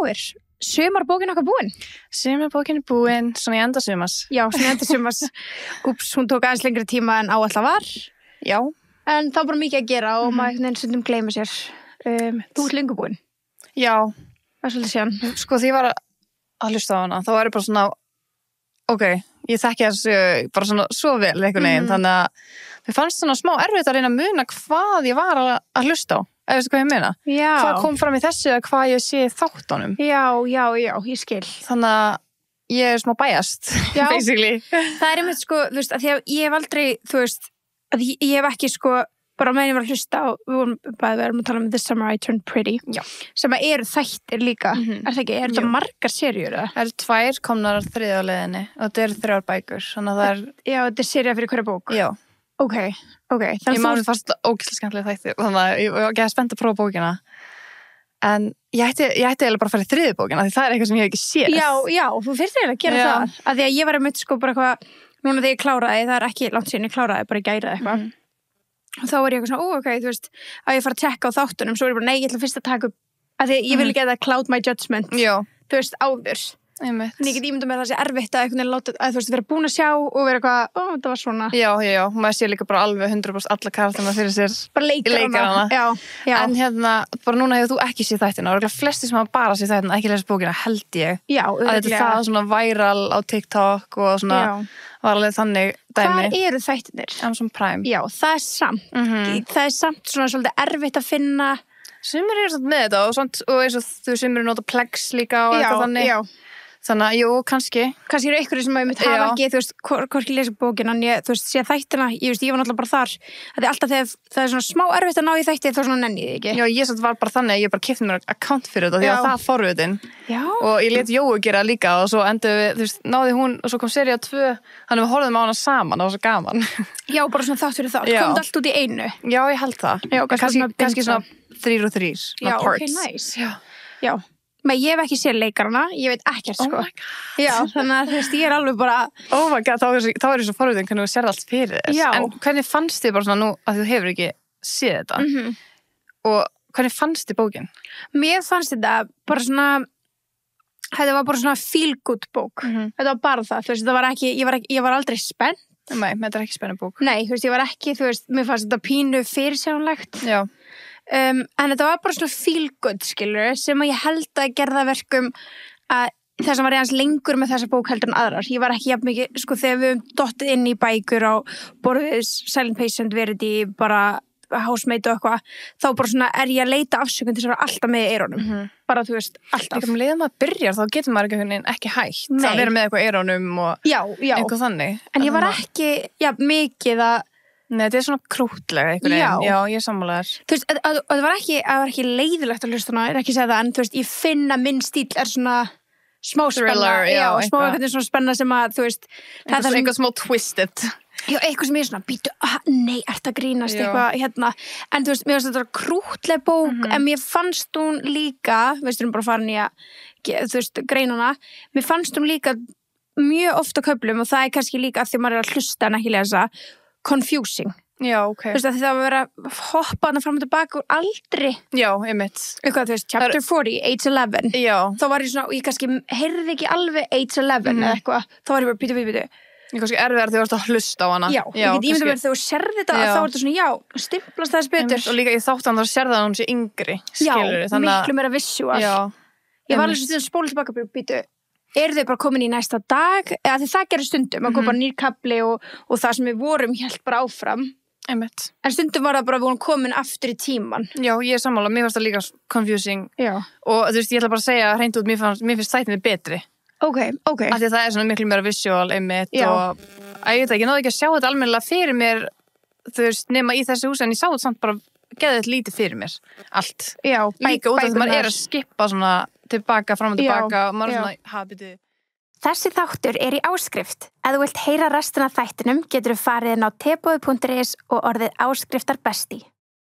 stráir, sumarbókin okkar búin? Sumarbókin búin, svona í enda sumars. Já, svona í enda sumars. Úps, hún tók aðeins lengri tíma en áætla var. Já. En þá bara mikið að gera og maður einhvern veginn stundum gleyma sér. Þú ert lengur búin. Já. Það svolítið síðan. Sko, því ég var að hlusta á hana, þá var ég bara svona, ok, ég þekki þessu bara svona svo vel einhvern veginn, þannig að mér fannst svona smá erfitt að reyna að muna hvað ég var að hlusta á. Eða veistu hvað ég meina? Já. Hvað kom fram í þessu eða hvað ég sé í þáttunum. Já, ég skil. Þannig að ég er smá biased, basically. Það er einmitt sko, þú veist, að því að ég hef aldrei, þú veist, að ég hef ekki sko, bara meðan ég var að hlusta á, við erum að tala um This Summer I Turned Pretty, Já. sem að eru þættir líka, er það ekki? Er þetta margar seríur eða? Það eru 2 komnar á 3. leiðinni og þetta eru 3 bækur, þannig að það er... Já, þetta er sería fyrir hverja bók. Já. Ok. Ég maður fannst þetta ógeðslega skemmtilega þættir, þannig að ég var ekki spennt að prófa bókina. En ég ætti eiginlega bara að fara í 3. bókina, því það er eitthvað sem ég hef ekki séð. Já, þú þyrftir eiginlega að gera það. Af því að ég var einmitt sko bara eitthvað, núna þegar ég kláraði, það er ekki langt síðan ég kláraði, bara í gæra eitthvað. Og þá var ég eitthvað svona, ok, þú veist, að ég fara að tjekka á þáttunum, svo er ég bara, nei, ég ætla fyrst að taka upp, af því ég vil ekki að það cloud my judgment, þú veist, áður. Þannig ég get ímyndað með það sé erfitt að einhvern veginn láta, að þú veist, vera búin að sjá og vera eitthvað, þetta var svona. Já, maður sé líka bara alveg 100% alla karakterina fyrir sér. Bara leikarana. Já. En hérna, bara núna hefur þú ekki séð þættina, og flesti sem hafa bara séð þættina, ekki lesa bókina, held ég. Já, að þetta er það svona viral á TikTok og svona, var alveg þannig dæmi. Hvað eru þættirnir? Amazon Prime. Já, það er samt. Það er samt svona svolítið erfitt að finna. Sumir eru samt með þetta og eins og þú sumir nota Plex líka og eitthvað þannig. Já. Þannig að, jú, kannski eru einhverju sem hafa ekki, þú veist, hvorki lesa bókina en ég, þú veist, sé þættina, ég var náttúrulega bara þar, það er alltaf þegar það er svona smá erfitt að ná í þætti þá svona nenni ég ekki. Já, ég satt var bara þannig að ég bara keypti mér account fyrir þetta því að það forvitin. Já. Og ég lét Jói gera líka og svo endur við, þú veist, náði hún og svo kom sería 2, þannig við horfðum á hana saman, það var svo gaman. Já, bara svona þátt fyrir þátt, komið allt út í einu. Já, ég held það. Já, kannski svona 3 og 3, já, parts. Ok, nice. Já. Men ég hef ekki séð leikarana, ég veit ekkert sko. Oh my god. Já, þannig að þú veist, ég er alveg bara... Oh my god, þá er ég svo forvitin hvernig þú sérð allt fyrir þess. Já. En hvernig fannst þið bara svona nú að þú hefur ekki séð þetta? Og hvernig fannst þið bókin? Mér fannst þetta bara svona... Þetta var bara svona feel good bók. Þetta var bara það, þú veist, það var ekki... Ég var aldrei spennt. Nei, þetta er ekki spennu bók. Nei, þú veist, ég var ekki, þú veist, mér fannst þetta pínu fyrirsjánlegt. Já. En þetta var bara svona feel good, skilur, sem að ég held að gerða verkum að það sem var reyðans lengur með þessa bók heldur en aðrar. Ég var ekki jafn mikið, sko, þegar við dottið inn í bækur á borðið Silent Patient, Verity, bara Housemate og eitthvað, þá bara svona er ég að leita afsökun til þess að vera alltaf með í eyrunum. Bara, þú veist, alltaf. Líka leiðum maður byrjar, þá getur maður ekki hægt. Nei. Að vera með eitthvað eyrunum og eitthvað þannig. En ég var ekki, mikið að Nei, þetta er svona krútlega einhvern veginn. Já, ég er sammálaður. Þú veist, það var ekki leiðilegt að hlusta hana, er ekki að segja það, en þú veist, ég finn að minn stíl er svona smá spenna, smá eitthvað svona spenna sem að, þú veist, eitthvað smá twisted. Já, eitthvað sem ég er svona, býtu, nei, ert að grínast eitthvað, hérna, en þú veist, mér fannst þetta var krútleg bók, en mér fannst hún líka, veistum bara farin í að, þú veist, greinana, mér fannst hún líka mjög oft á köflum og það er kannski líka að því maður er að hlusta en ekki lesa, confusing. Já, ok. Þú veist að það var að vera hoppa hana fram og tilbaka úr aldri. Já, einmitt. Eitthvað, þú veist, chapter 40, age 11. Já. Þá var ég svona, ég kannski heyrði ekki alveg age 11 eða eitthvað. Þá var ég bara, býtu. Ég kannski erfiðar þegar þú varst að hlusta á hana. Já, ég get ímyndað mér þegar þú sérði þetta að þá er þetta svona, já, stimplast þess betur. Og líka ég þátt hann þá sérði hann sé yngri, skilur. Já, miklu meira visual. Já. Ég var alveg svona spólið tilbaka og býtu. Eru þau bara komin í næsta dag? Eða því það gerir stundum, að koma nýr kafli og það sem við vorum hélt bara áfram. Einmitt. En stundum var það bara að við vorum komin aftur í tíman. Já, ég er sammála, mér fannst það líka confusing. Já. Og þú veist, ég ætla bara að segja hreint út, mér finnst þættinni betri. Ok. Af því að það er svona miklu meira visual einmitt og ég veit ekki, ég náði ekki að sjá þetta almennilega fyrir mér, þú veist, nema í þessu húsi, en ég sá þetta samt bara geðið þetta lítið fyrir mér, allt. Já, líka út af því að maður er að skippa svona tilbaka, fram og tilbaka og maður er svona habitið. Þessi þáttur er í áskrift. Ef þú vilt heyra restina af þættinum getur þú farið inn á teboði.is og orðið áskriftar besti.